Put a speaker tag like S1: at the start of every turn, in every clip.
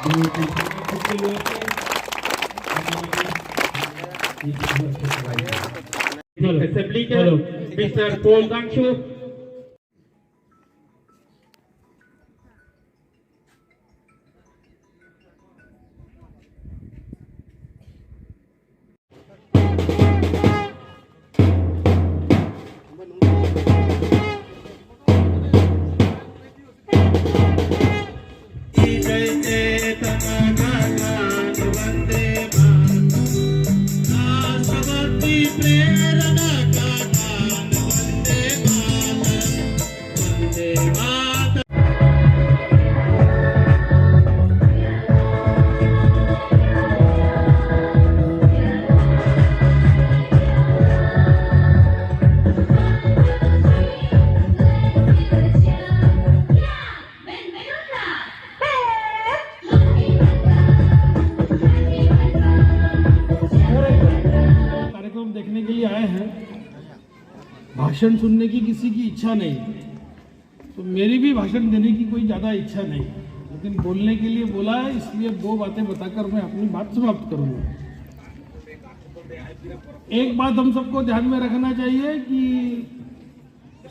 S1: Assembly के mister पोल दांगशु देखने के लिए आए हैं। भाषण सुनने की किसी की इच्छा नहीं, तो मेरी भी भाषण देने की कोई ज़्यादा इच्छा नहीं, लेकिन बोलने के लिए बोला है, इसलिए दो बातें बताकर मैं अपनी बात समाप्त करूंगा। एक बात हम सबको ध्यान में रखना चाहिए कि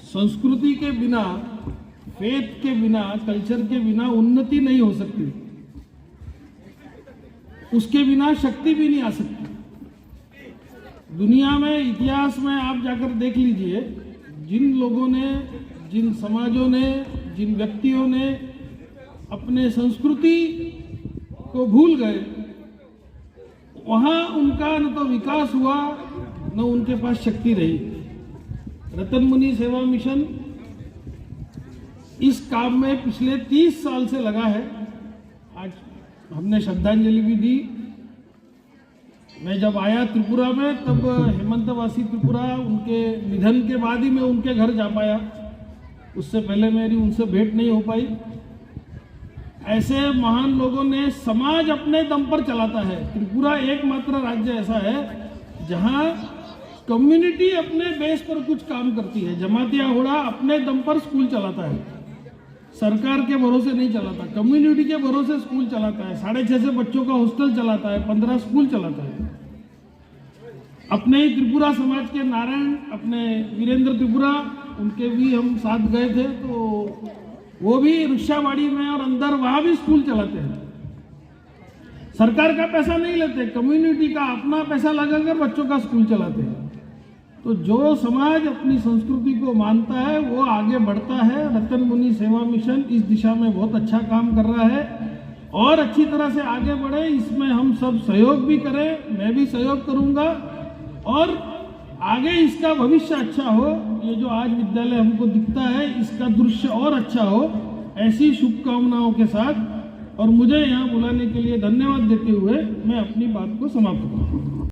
S1: संस्कृति के बिना, फेथ के बिना, कल्चर के बिना उन्नति नहीं हो सकती, उसके बिना शक्ति भी नहीं आ सकती। दुनिया में, इतिहास में आप जाकर देख लीजिए, जिन लोगों ने, जिन समाजों ने, जिन व्यक्तियों ने अपने संस्कृति को भूल गए, वहां उनका न तो विकास हुआ न उनके पास शक्ति रही। रतन मुनि सेवा मिशन इस काम में पिछले 30 साल से लगा है। आज हमने श्रद्धांजलि भी दी। मैं जब आया त्रिपुरा में, तब हेमंतवासी त्रिपुरा, उनके निधन के बाद ही मैं उनके घर जा पाया, उससे पहले मेरी उनसे भेंट नहीं हो पाई। ऐसे महान लोगों ने समाज अपने दम पर चलाता है। त्रिपुरा एकमात्र राज्य ऐसा है जहां कम्युनिटी अपने बेस पर कुछ काम करती है। जमातिया होड़ा अपने दम पर स्कूल चलाता है, सरकार के भरोसे नहीं चलाता, कम्युनिटी के भरोसे स्कूल चलाता है। 650 बच्चों का हॉस्टल चलाता है, 15 स्कूल चलाता है। अपने ही त्रिपुरा समाज के नारायण, अपने वीरेंद्र त्रिपुरा, उनके भी हम साथ गए थे, तो वो भी रुष्यावाड़ी में और अंदर वहां भी स्कूल चलाते हैं। सरकार का पैसा नहीं लेते, कम्युनिटी का अपना पैसा लगाकर बच्चों का स्कूल चलाते हैं। तो जो समाज अपनी संस्कृति को मानता है वो आगे बढ़ता है। रतन मुनि सेवा मिशन इस दिशा में बहुत अच्छा काम कर रहा है और अच्छी तरह से आगे बढ़े, इसमें हम सब सहयोग भी करें। मैं भी सहयोग करूंगा और आगे इसका भविष्य अच्छा हो। ये जो आज विद्यालय हमको दिखता है, इसका दृश्य और अच्छा हो, ऐसी शुभकामनाओं के साथ और मुझे यहाँ बुलाने के लिए धन्यवाद देते हुए मैं अपनी बात को समाप्त करूँ।